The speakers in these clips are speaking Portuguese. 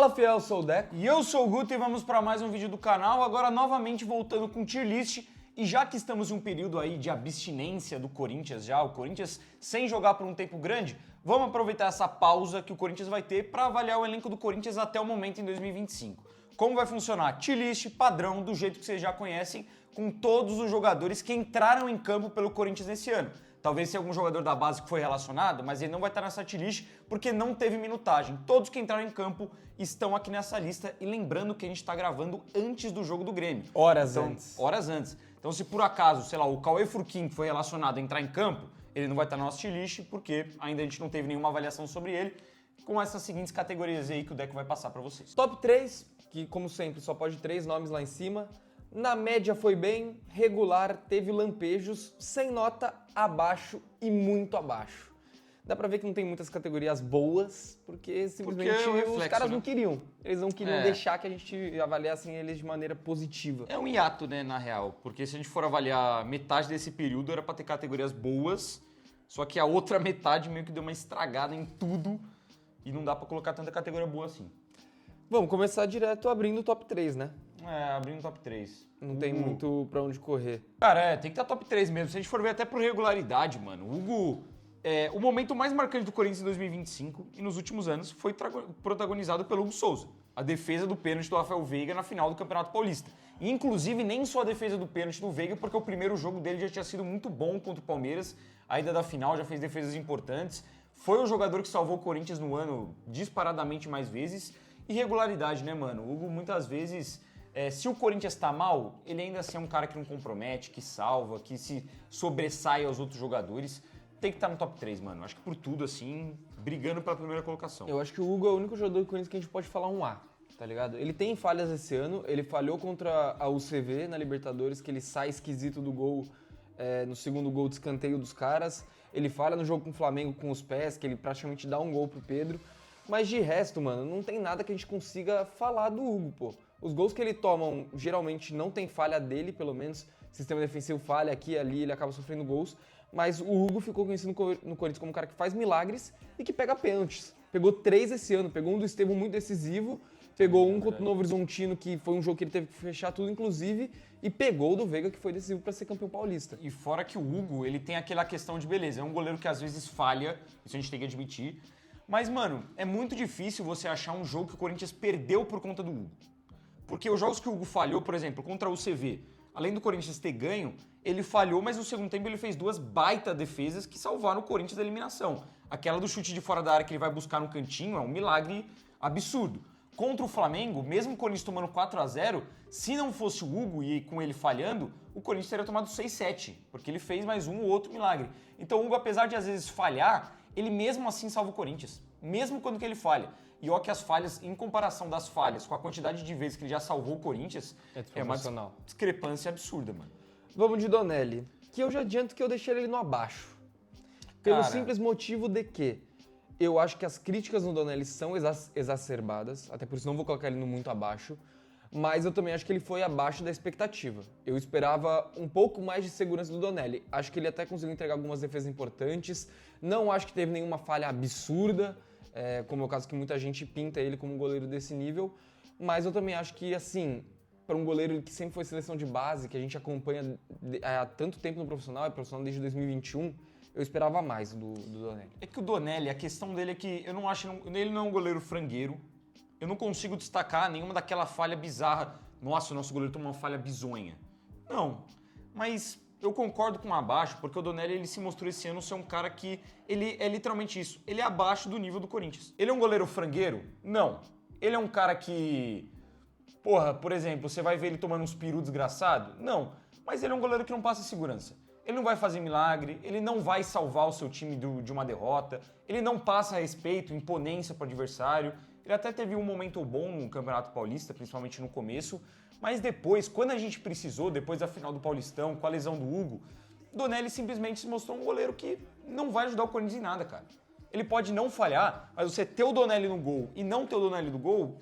Fala fiel, eu sou o Deco. E eu sou o Guto e vamos para mais um vídeo do canal, agora novamente voltando com tier list. E já que estamos em um período aí de abstinência do Corinthians já, o Corinthians sem jogar por um tempo grande, vamos aproveitar essa pausa que o Corinthians vai ter para avaliar o elenco do Corinthians até o momento em 2025. Como vai funcionar? Tier list padrão, do jeito que vocês já conhecem, com todos os jogadores que entraram em campo pelo Corinthians nesse ano. Talvez tenha algum jogador da base que foi relacionado, mas ele não vai estar nessa tier list porque não teve minutagem. Todos que entraram em campo estão aqui nessa lista. E lembrando que a gente está gravando antes do jogo do Grêmio. Horas antes. Então se por acaso, sei lá, o Cauê Furquim, que foi relacionado a entrar em campo, ele não vai estar na nossa tier list porque ainda a gente não teve nenhuma avaliação sobre ele, com essas seguintes categorias aí que o Deco vai passar para vocês. Top 3, que como sempre só pode 3 nomes lá em cima. Na média foi bem, regular, teve lampejos, sem nota, abaixo e muito abaixo. Dá pra ver que não tem muitas categorias boas, porque simplesmente Porque é o reflexo, os caras né? não queriam. Eles não queriam deixar que a gente avaliasse eles de maneira positiva. É um hiato, né, na real, porque se a gente for avaliar metade desse período era pra ter categorias boas, só que a outra metade meio que deu uma estragada em tudo e não dá pra colocar tanta categoria boa assim. Vamos começar direto abrindo o top 3, né? Abrindo top 3. Não tem muito pra onde correr. Cara, tem que estar top 3 mesmo. Se a gente for ver até por regularidade, mano, o Hugo, o momento mais marcante do Corinthians em 2025 e nos últimos anos foi protagonizado pelo Hugo Souza. A defesa do pênalti do Rafael Veiga na final do Campeonato Paulista. E, inclusive, nem só a defesa do pênalti do Veiga, porque o primeiro jogo dele já tinha sido muito bom contra o Palmeiras. A ida da final já fez defesas importantes. Foi o jogador que salvou o Corinthians no ano disparadamente mais vezes. E regularidade, né, mano? O Hugo, muitas vezes, se o Corinthians tá mal, ele ainda assim é um cara que não compromete, que salva, que se sobressai aos outros jogadores. Tem que estar no top 3, mano. Acho que por tudo, assim, brigando pela primeira colocação. Eu acho que o Hugo é o único jogador do Corinthians que a gente pode falar um A, tá ligado? Ele tem falhas esse ano, ele falhou contra a UCV na Libertadores, que ele sai esquisito do gol no segundo gol de escanteio dos caras. Ele falha no jogo com o Flamengo com os pés, que ele praticamente dá um gol pro Pedro. Mas de resto, mano, não tem nada que a gente consiga falar do Hugo, pô. Os gols que ele toma, geralmente não tem falha dele, pelo menos. Sistema defensivo falha aqui e ali, ele acaba sofrendo gols. Mas o Hugo ficou conhecido no Corinthians como um cara que faz milagres e que pega pênaltis. Pegou 3 esse ano, pegou um do Estevão muito decisivo, pegou um contra o Novo Horizontino, que foi um jogo que ele teve que fechar tudo, inclusive, e pegou o do Veiga, que foi decisivo para ser campeão paulista. E fora que o Hugo, ele tem aquela questão de beleza. É um goleiro que às vezes falha, isso a gente tem que admitir. Mas, mano, é muito difícil você achar um jogo que o Corinthians perdeu por conta do Hugo. Porque os jogos que o Hugo falhou, por exemplo, contra o UCV, além do Corinthians ter ganho, ele falhou, mas no segundo tempo ele fez 2 baita defesas que salvaram o Corinthians da eliminação. Aquela do chute de fora da área que ele vai buscar no cantinho é um milagre absurdo. Contra o Flamengo, mesmo o Corinthians tomando 4-0, se não fosse o Hugo e com ele falhando, o Corinthians teria tomado 6-7, porque ele fez mais um ou outro milagre. Então o Hugo, apesar de às vezes falhar, ele mesmo assim salva o Corinthians, mesmo quando que ele falha. E ó que as falhas, em comparação das falhas com a quantidade de vezes que ele já salvou o Corinthians, é uma discrepância absurda, mano. Vamos de Donelli, que eu já adianto que eu deixei ele no abaixo. Pelo simples motivo de que eu acho que as críticas no Donelli são exacerbadas, até por isso não vou colocar ele no muito abaixo, mas eu também acho que ele foi abaixo da expectativa. Eu esperava um pouco mais de segurança do Donelli. Acho que ele até conseguiu entregar algumas defesas importantes, não acho que teve nenhuma falha absurda, como é o caso que muita gente pinta ele como um goleiro desse nível, mas eu também acho que, assim, para um goleiro que sempre foi seleção de base, que a gente acompanha há tanto tempo no profissional, é profissional desde 2021, eu esperava mais do Donelli. É que o Donelli, a questão dele é que eu não acho, ele não é um goleiro frangueiro, eu não consigo destacar nenhuma daquela falha bizarra, nossa, o nosso goleiro tomou uma falha bizonha. Não, mas eu concordo com abaixo, porque o Donelli ele se mostrou esse ano ser um cara que ele é literalmente isso, ele é abaixo do nível do Corinthians. Ele é um goleiro frangueiro? Não. Ele é um cara que, porra, por exemplo, você vai ver ele tomando uns peru desgraçado? Não. Mas ele é um goleiro que não passa segurança. Ele não vai fazer milagre, ele não vai salvar o seu time de uma derrota, ele não passa respeito, imponência para o adversário. Ele até teve um momento bom no Campeonato Paulista, principalmente no começo, mas depois, quando a gente precisou, depois da final do Paulistão, com a lesão do Hugo, Donelli simplesmente se mostrou um goleiro que não vai ajudar o Corinthians em nada, cara. Ele pode não falhar, mas você ter o Donelli no gol e não ter o Donelli no gol,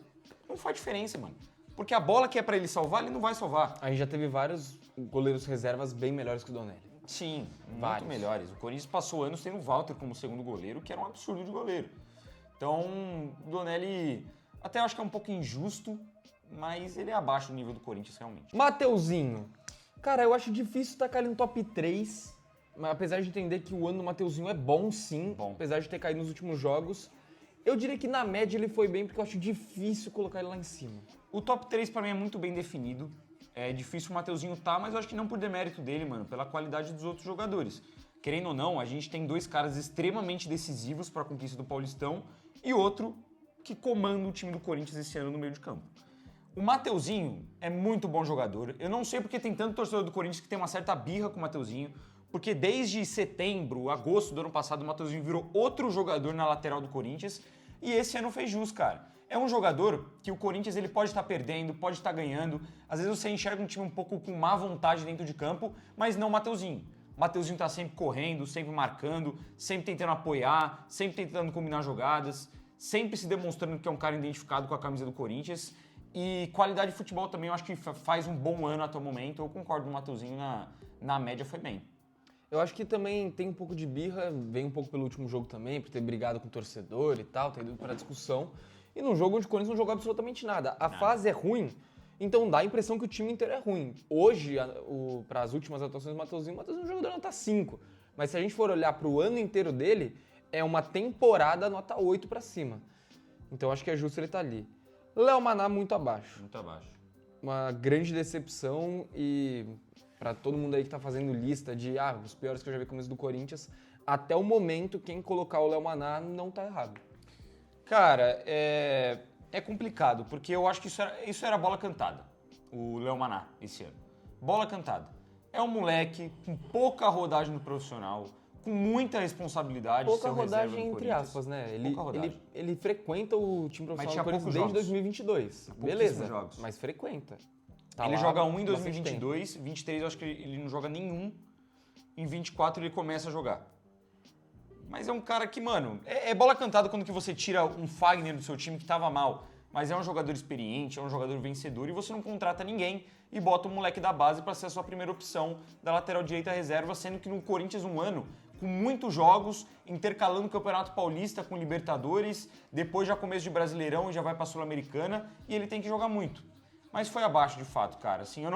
não faz diferença, mano. Porque a bola que é pra ele salvar, ele não vai salvar. A gente já teve vários goleiros reservas bem melhores que o Donelli. Sim, muito melhores. O Corinthians passou anos tendo o Walter como segundo goleiro, que era um absurdo de goleiro. Então, o Donelli Até acho que é um pouco injusto, mas ele é abaixo do nível do Corinthians, realmente. Mateuzinho. Cara, eu acho difícil tacar ele no top 3, mas apesar de entender que o ano do Mateuzinho é bom sim, apesar de ter caído nos últimos jogos, eu diria que na média ele foi bem, porque eu acho difícil colocar ele lá em cima. O top 3 pra mim é muito bem definido. É difícil o Mateuzinho tá, mas eu acho que não por demérito dele, mano, pela qualidade dos outros jogadores. Querendo ou não, a gente tem 2 caras extremamente decisivos para a conquista do Paulistão e outro que comanda o time do Corinthians esse ano no meio de campo. O Mateuzinho é muito bom jogador. Eu não sei porque tem tanto torcedor do Corinthians que tem uma certa birra com o Mateuzinho, porque desde setembro, agosto do ano passado, o Mateuzinho virou outro jogador na lateral do Corinthians e esse ano fez jus, cara. É um jogador que o Corinthians ele pode estar perdendo, pode estar ganhando. Às vezes você enxerga um time um pouco com má vontade dentro de campo, mas não o Mateuzinho. O Mateuzinho tá sempre correndo, sempre marcando, sempre tentando apoiar, sempre tentando combinar jogadas, sempre se demonstrando que é um cara identificado com a camisa do Corinthians. E qualidade de futebol também eu acho que faz um bom ano até o momento. Eu concordo com o Mateuzinho, na média foi bem. Eu acho que também tem um pouco de birra, vem um pouco pelo último jogo também, por ter brigado com o torcedor e tal, ter ido para discussão. E num jogo onde o Corinthians não jogou absolutamente nada. A fase é ruim, então dá a impressão que o time inteiro é ruim. Hoje, para as últimas atuações do Mateuzinho, o Mateuzinho é um jogador nota 5. Mas se a gente for olhar para o ano inteiro dele, é uma temporada nota 8 para cima. Então acho que é justo ele estar ali. Léo Maná muito abaixo. Muito abaixo. Uma grande decepção e para todo mundo aí que tá fazendo lista de os piores que eu já vi com do Corinthians, até o momento quem colocar o Léo Maná não tá errado. Cara, é complicado, porque eu acho que isso era bola cantada, o Léo Maná, esse ano. Bola cantada. É um moleque com pouca rodagem no profissional, com muita responsabilidade. Pouca rodagem entre aspas, né? Ele frequenta o time profissional do Corinthians desde 2022. Beleza, jogos. mas frequenta. Ele joga um em 2022, 23 eu acho que ele não joga nenhum, em 24 ele começa a jogar. Mas é um cara que, mano, é bola cantada quando que você tira um Fagner do seu time que tava mal, mas é um jogador experiente, é um jogador vencedor e você não contrata ninguém e bota o moleque da base para ser a sua primeira opção da lateral direita reserva, sendo que no Corinthians um ano, com muitos jogos, intercalando o Campeonato Paulista com Libertadores, depois já começo de Brasileirão e já vai pra Sul-Americana e ele tem que jogar muito. Mas foi abaixo de fato, cara. Assim, eu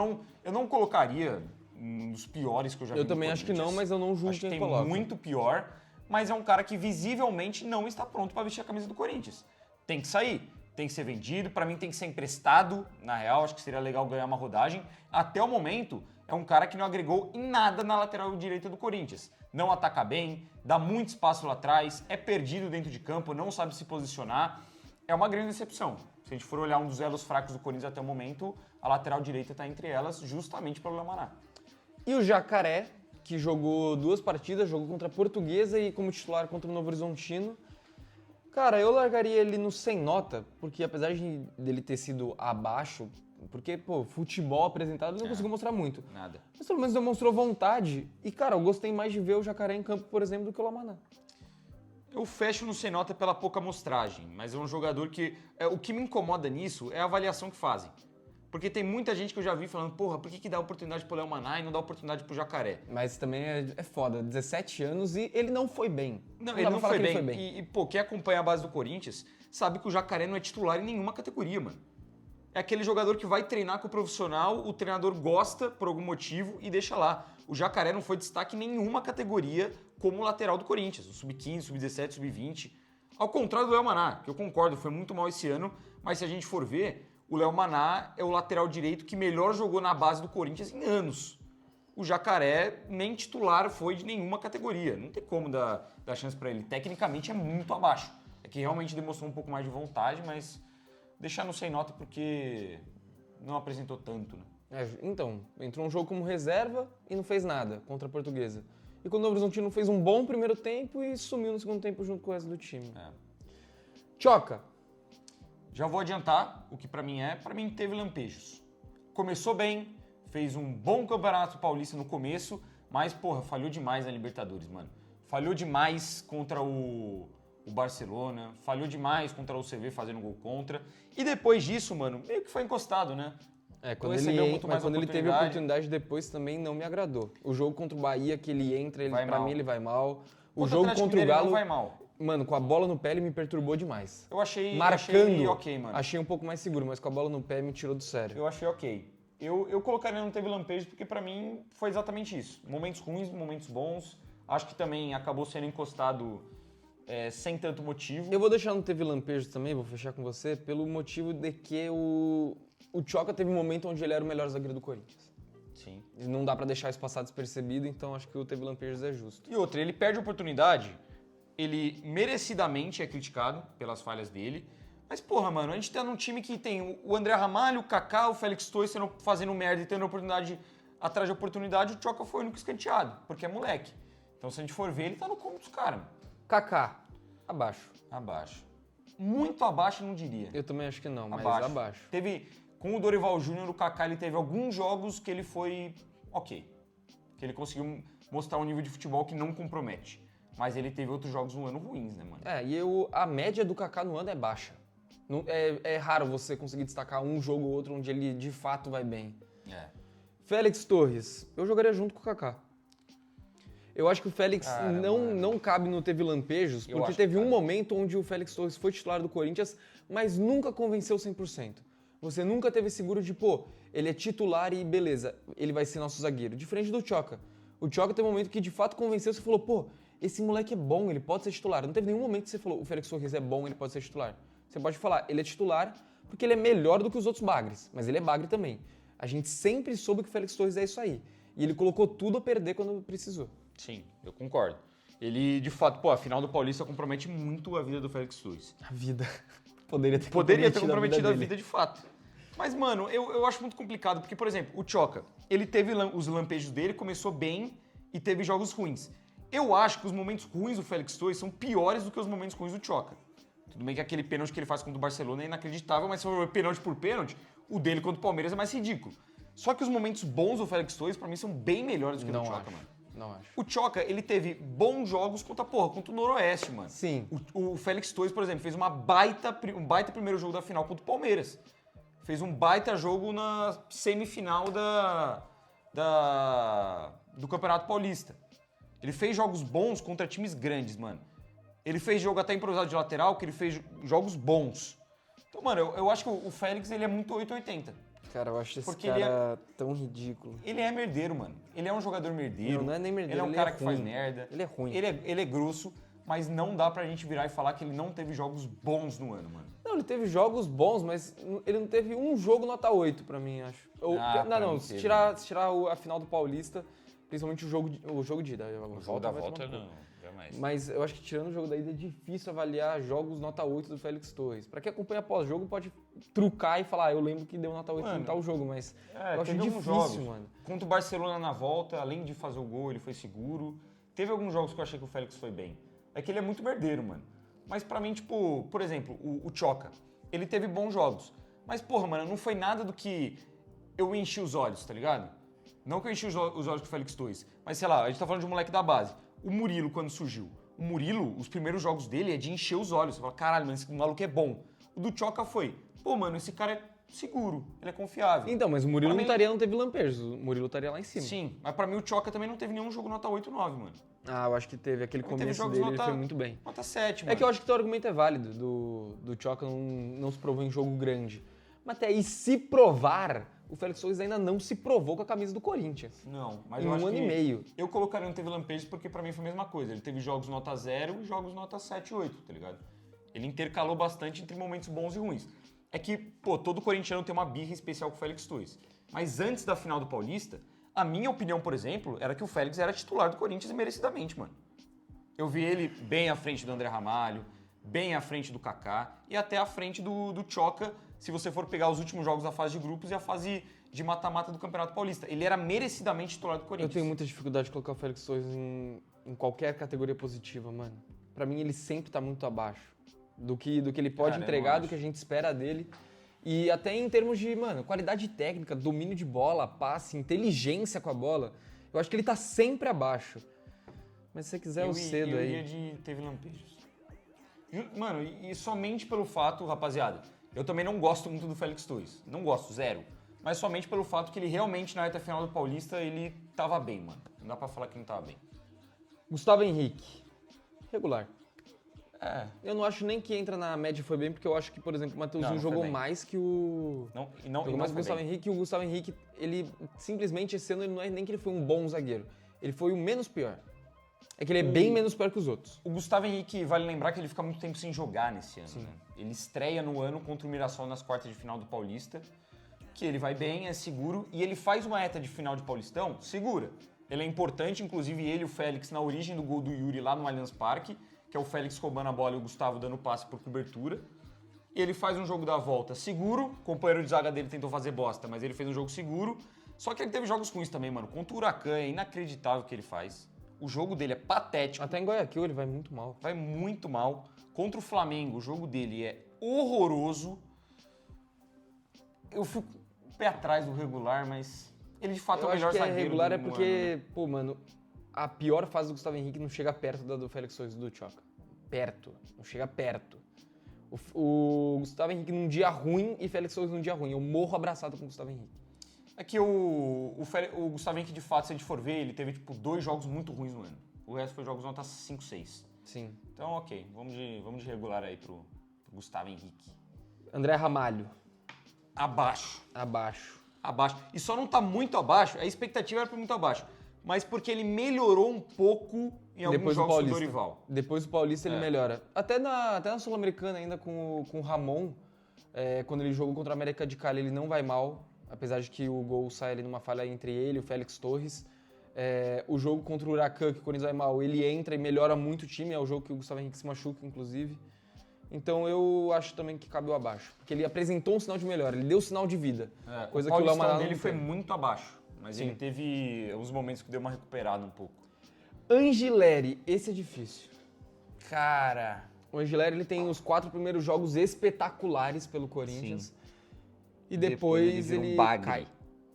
não colocaria um dos piores que eu já vi. Eu também acho que não, mas eu não julgo quem coloca. Tem muito pior, mas é um cara que visivelmente não está pronto para vestir a camisa do Corinthians. Tem que sair, tem que ser vendido, para mim tem que ser emprestado, na real, acho que seria legal ganhar uma rodagem. Até o momento, é um cara que não agregou em nada na lateral direita do Corinthians. Não ataca bem, dá muito espaço lá atrás, é perdido dentro de campo, não sabe se posicionar. É uma grande decepção. Se a gente for olhar um dos elos fracos do Corinthians até o momento, a lateral direita está entre elas justamente pelo Léo Maná. E o Jacaré, que jogou 2 partidas, jogou contra a Portuguesa e como titular contra o Novo Horizontino. Cara, eu largaria ele no sem nota, porque apesar dele ter sido abaixo, porque, futebol apresentado ele não conseguiu mostrar muito. Nada. Mas pelo menos demonstrou vontade. E, cara, eu gostei mais de ver o Jacaré em campo, por exemplo, do que o Léo Maná. Eu fecho no sem nota pela pouca amostragem, mas é um jogador que... o que me incomoda nisso é a avaliação que fazem. Porque tem muita gente que eu já vi falando, porra, por que dá oportunidade pro Léo Maná e não dá oportunidade pro Jacaré? Mas também é foda, 17 anos e ele não foi bem. Não, ele não foi bem. E, quem acompanha a base do Corinthians sabe que o Jacaré não é titular em nenhuma categoria, mano. É aquele jogador que vai treinar com o profissional, o treinador gosta por algum motivo e deixa lá. O Jacaré não foi destaque em nenhuma categoria como lateral do Corinthians, o sub-15, sub-17, sub-20. Ao contrário do Léo Maná, que eu concordo, foi muito mal esse ano, mas se a gente for ver, o Léo Maná é o lateral direito que melhor jogou na base do Corinthians em anos. O Jacaré nem titular foi de nenhuma categoria, não tem como dar chance pra ele. Tecnicamente é muito abaixo. É que realmente demonstrou um pouco mais de vontade, mas deixar no sem nota porque não apresentou tanto, né? Então, entrou um jogo como reserva e não fez nada contra a Portuguesa. E quando o Novo Horizontino fez um bom primeiro tempo e sumiu no segundo tempo junto com o resto do time. Choca. Já vou adiantar o que pra mim teve lampejos. Começou bem, fez um bom campeonato paulista no começo, mas, falhou demais na Libertadores, mano. Falhou demais contra o Barcelona, falhou demais contra o CV fazendo gol contra. E depois disso, mano, meio que foi encostado, né? Quando ele teve a oportunidade depois também não me agradou. O jogo contra o Bahia, que ele entra, pra mim ele vai mal. O jogo contra o Galo, vai mal. Mano, com a bola no pé ele me perturbou demais. Eu achei Marcando, ok, mano. achei um pouco mais seguro, mas com a bola no pé me tirou do sério. Eu achei ok. Eu colocaria no Teve Lampejos porque pra mim foi exatamente isso. Momentos ruins, momentos bons. Acho que também acabou sendo encostado sem tanto motivo. Eu vou deixar no Teve Lampejo também, vou fechar com você, pelo motivo de que o Tchoka teve um momento onde ele era o melhor zagueiro do Corinthians. Sim. E não dá pra deixar isso passar despercebido, então acho que o Teve Lampejos é justo. E outra, ele perde a oportunidade, ele merecidamente é criticado pelas falhas dele. Mas, porra, mano, a gente tá num time que tem o André Ramalho, o Kaká, o Félix Torres fazendo merda e tendo oportunidade atrás de oportunidade, o Tchoka foi o único escanteado, porque é moleque. Então, se a gente for ver, ele tá no combo dos caras. Kaká, abaixo. Abaixo. Muito abaixo, não diria. Eu também acho que não, mas abaixo. Teve, com o Dorival Júnior, o Kaká, ele teve alguns jogos que ele foi ok. Que ele conseguiu mostrar um nível de futebol que não compromete. Mas ele teve outros jogos no ano ruins, né, mano? A média do Kaká no ano é baixa. É raro você conseguir destacar um jogo ou outro onde ele de fato vai bem. Félix Torres, eu jogaria junto com o Kaká. Eu acho que o Félix não cabe no Teve Lampejos, porque teve um momento onde o Félix Torres foi titular do Corinthians, mas nunca convenceu 100%. Você nunca teve seguro de, ele é titular e beleza, ele vai ser nosso zagueiro. Diferente do Tchoka. O Tchoka tem um momento que de fato convenceu, você falou, esse moleque é bom, ele pode ser titular. Não teve nenhum momento que você falou, o Félix Torres é bom, ele pode ser titular. Você pode falar, ele é titular porque ele é melhor do que os outros bagres, mas ele é bagre também. A gente sempre soube que o Félix Torres é isso aí. E ele colocou tudo a perder quando precisou. Sim, eu concordo. Ele, de fato, a final do Paulista compromete muito a vida do Félix Torres. A vida. Poderia ter comprometido a vida de fato. Mas, mano, eu acho muito complicado, porque, por exemplo, o Tchoka, ele teve os lampejos dele, começou bem e teve jogos ruins. Eu acho que os momentos ruins do Félix Torres são piores do que os momentos ruins do Tchoka. Tudo bem que aquele pênalti que ele faz contra o Barcelona é inacreditável, mas se for pênalti por pênalti, o dele contra o Palmeiras é mais ridículo. Só que os momentos bons do Félix Torres, pra mim, são bem melhores do que o do Tchoka, mano. Não acho. O Tchoka, ele teve bons jogos contra o Noroeste, mano. Sim. O Félix Torres, por exemplo, fez um baita primeiro jogo da final contra o Palmeiras. Fez um baita jogo na semifinal do Campeonato Paulista. Ele fez jogos bons contra times grandes, mano. Ele fez jogo até improvisado de lateral, que ele fez jogos bons. Então, mano, eu acho que o Félix, ele é muito 880. Cara, eu acho esse cara tão ridículo. Ele é merdeiro, mano. Ele é um jogador merdeiro. Não é nem merdeiro, ele é um cara que faz merda. Ele é ruim. Ele é grosso, mas não dá pra gente virar e falar que ele não teve jogos bons no ano, mano. Não, ele teve jogos bons, mas ele não teve um jogo nota 8 pra mim, acho. Se tirar a final do Paulista, principalmente o jogo de ida. O jogo da volta não, jamais. Mas eu acho que tirando o jogo da ida é difícil avaliar jogos nota 8 do Félix Torres. Pra quem acompanha pós-jogo pode trucar e falar, eu lembro que deu nota 8 em tal jogo, mas eu acho difícil, mano. Contra o Barcelona na volta, além de fazer o gol, ele foi seguro. Teve alguns jogos que eu achei que o Félix foi bem. É que ele é muito merdeiro, mano. Mas pra mim, tipo, por exemplo, o Tchoka, ele teve bons jogos. Mas, porra, mano, não foi nada do que eu enchi os olhos, tá ligado? Não que eu enchi os olhos com o Félix Torres, mas sei lá, a gente tá falando de um moleque da base. O Murilo, quando surgiu. O Murilo, os primeiros jogos dele é de encher os olhos. Você fala, caralho, mano, esse maluco é bom. O do Tchoka foi, mano, esse cara é seguro, ele é confiável. Então, mas o Murilo não teve lampejos, o Murilo estaria lá em cima. Sim, mas pra mim o Tchoka também não teve nenhum jogo nota 8, 9, mano. Eu acho que teve. Aquele começo dele, ele foi muito bem. Nota 7, mano. É que eu acho que teu argumento é válido, do Tchoka não se provou em jogo grande. Mas até aí, se provar, o Félix Torres ainda não se provou com a camisa do Corinthians. Não, mas em eu acho um ano e meio. Eu colocaria no Teve Lampejos porque pra mim foi a mesma coisa. Ele teve jogos nota 0 e jogos nota 7, 8, tá ligado? Ele intercalou bastante entre momentos bons e ruins. É que, todo corintiano tem uma birra especial com o Félix Torres. Mas antes da final do Paulista, a minha opinião, por exemplo, era que o Félix era titular do Corinthians merecidamente, mano. Eu vi ele bem à frente do André Ramalho, bem à frente do Kaká e até à frente do Tchoka, se você for pegar os últimos jogos da fase de grupos e a fase de mata-mata do Campeonato Paulista. Ele era merecidamente titular do Corinthians. Eu tenho muita dificuldade de colocar o Félix Torres em qualquer categoria positiva, mano. Pra mim, ele sempre tá muito abaixo do que ele pode entregar, do que a gente espera dele. E até em termos de, qualidade técnica, domínio de bola, passe, inteligência com a bola, eu acho que ele tá sempre abaixo. Mas se você quiser o cedo aí... Eu ia de Teve Lampejos. Mano, e somente pelo fato, rapaziada, eu também não gosto muito do Félix Torres. Não gosto, zero. Mas somente pelo fato que ele realmente, na reta final do Paulista, ele tava bem, mano. Não dá pra falar que não tava bem. Gustavo Henrique. Regular. Eu não acho nem que entra na média foi bem, porque eu acho que, por exemplo, o Mateuzinho Não foi jogou bem. mais que o... Jogou mais que o Gustavo Henrique, e o Gustavo Henrique, ele simplesmente esse ano ele não é nem que ele foi um bom zagueiro, ele foi o menos pior. É que ele é bem menos pior que os outros. O Gustavo Henrique, vale lembrar que ele fica muito tempo sem jogar nesse ano, né? Ele estreia no ano contra o Mirassol nas quartas de final do Paulista, que ele vai bem, é seguro, e ele faz uma reta de final de Paulistão segura. Ele é importante, inclusive ele e o Félix na origem do gol do Yuri lá no Allianz Parque, que é o Félix roubando a bola e o Gustavo dando passe por cobertura. E ele faz um jogo da volta seguro, o companheiro de zaga dele tentou fazer bosta, mas ele fez um jogo seguro. Só que ele teve jogos ruins também, mano. Contra o Huracan é inacreditável o que ele faz. O jogo dele é patético. Até em Guayaquil ele vai muito mal. Vai muito mal. Contra o Flamengo, o jogo dele é horroroso. Eu fico pé atrás do regular, mas ele de fato é o melhor zagueiro. zagueiro Regular do é ano. porque, pô, mano, a pior fase do Gustavo Henrique não chega perto da do Félix Torres e do Tchoca. Perto. Não chega perto. O Gustavo Henrique num dia ruim e Félix Torres num dia ruim. Eu morro abraçado com o Gustavo Henrique. É que o Gustavo Henrique, de fato, se a gente for ver, ele teve, tipo, 2 jogos muito ruins no ano. O resto foi jogos nota 5, 6. Sim. Então, ok. Vamos de regular aí pro Gustavo Henrique. André Ramalho. Abaixo. Abaixo. E só não tá muito abaixo, a expectativa era pra muito abaixo, mas porque ele melhorou um pouco em alguns Depois do jogos do Paulista. Dorival. Depois do Paulista ele melhora. Até na Sul-Americana ainda com o Ramon, quando ele jogou contra a América de Cali, ele não vai mal, apesar de que o gol sai ali numa falha entre ele e o Félix Torres. O jogo contra o Huracan, que o Corinthians vai mal, ele entra e melhora muito o time, é o jogo que o Gustavo Henrique se machuca, inclusive. Então eu acho também que cabe o abaixo, porque ele apresentou um sinal de melhora, ele deu sinal de vida. Coisa o que o Léo Paulistão Maranhão dele não foi tem. muito abaixo, mas Sim. ele teve uns momentos que deu uma recuperada um pouco. Angileri, esse é difícil. Cara... O Angileri ele tem os 4 primeiros jogos espetaculares pelo Corinthians. Sim. E depois vira ele um bagre. cai.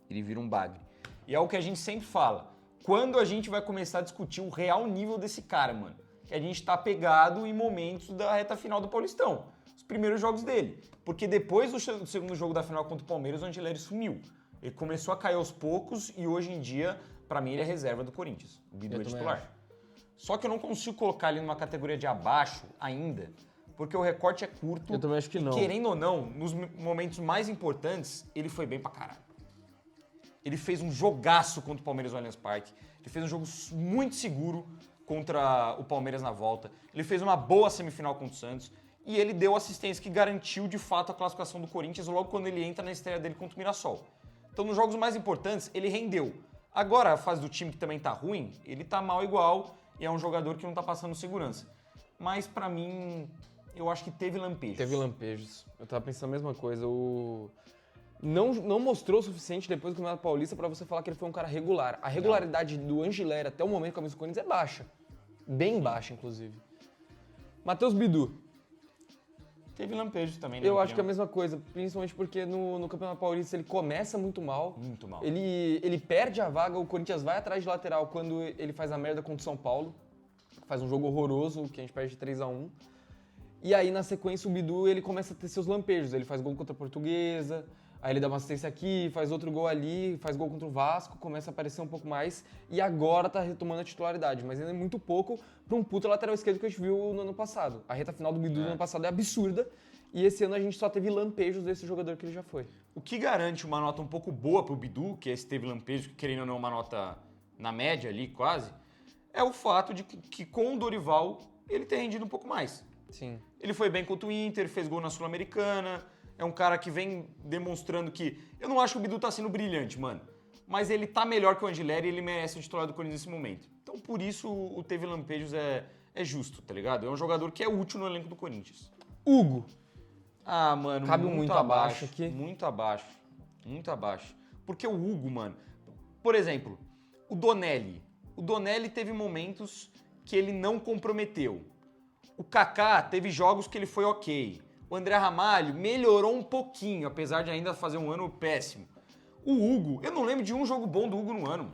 Ele vira um bagre. E é o que a gente sempre fala. Quando a gente vai começar a discutir o real nível desse cara, mano? Que a gente tá pegado em momentos da reta final do Paulistão. Os primeiros jogos dele. Porque depois do segundo jogo da final contra o Palmeiras, o Angileri sumiu. Ele começou a cair aos poucos e hoje em dia, pra mim, ele é reserva do Corinthians. O Bidu é titular. Só que eu não consigo colocar ele numa categoria de abaixo ainda, porque o recorte é curto. Eu também acho que não. Querendo ou não, nos momentos mais importantes, ele foi bem pra caralho. Ele fez um jogaço contra o Palmeiras no Allianz Parque. Ele fez um jogo muito seguro contra o Palmeiras na volta. Ele fez uma boa semifinal contra o Santos. E ele deu assistência que garantiu, de fato, a classificação do Corinthians logo quando ele entra na estreia dele contra o Mirassol. Então, nos jogos mais importantes, ele rendeu. Agora, a fase do time que também tá ruim, ele tá mal igual e é um jogador que não tá passando segurança. Mas, pra mim, eu acho que teve lampejos. Teve lampejos. Eu tava pensando a mesma coisa. Não mostrou o suficiente depois do Campeonato Paulista pra você falar que ele foi um cara regular. A regularidade do Angileri até o momento com a camisa do Corinthians é baixa. Bem baixa, inclusive. Matheus Bidu. Teve lampejos também, Eu acho que é a mesma coisa, principalmente porque no Campeonato Paulista ele começa muito mal. Muito mal. Ele perde a vaga, o Corinthians vai atrás de lateral quando ele faz a merda contra o São Paulo. Faz um jogo horroroso, que a gente perde de 3-1. E aí, na sequência, o Bidu ele começa a ter seus lampejos. Ele faz gol contra a Portuguesa, aí ele dá uma assistência aqui, faz outro gol ali, faz gol contra o Vasco, começa a aparecer um pouco mais. E agora tá retomando a titularidade, mas ainda é muito pouco pra um puta lateral esquerdo que a gente viu no ano passado. A reta final do Bidu no ano passado é absurda. E esse ano a gente só teve lampejos desse jogador que ele já foi. O que garante uma nota um pouco boa pro Bidu, que esse teve lampejo, que querendo ou não uma nota na média ali, quase, é o fato de que com o Dorival ele tem rendido um pouco mais. Sim. Ele foi bem contra o Inter, fez gol na Sul-Americana, é um cara que vem demonstrando que... Eu não acho que o Bidu tá sendo brilhante, mano, mas ele tá melhor que o Angileri e ele merece o titular do Corinthians nesse momento. Então por isso o teve lampejos é justo, tá ligado? É um jogador que é útil no elenco do Corinthians. Hugo. Ah, mano, Cabe muito abaixo aqui. Muito abaixo. Muito abaixo. Porque o Hugo, mano... Por exemplo, o Donelli. O Donelli teve momentos que ele não comprometeu. O Kaká teve jogos que ele foi ok. O André Ramalho melhorou um pouquinho, apesar de ainda fazer um ano péssimo. O Hugo, eu não lembro de um jogo bom do Hugo no ano.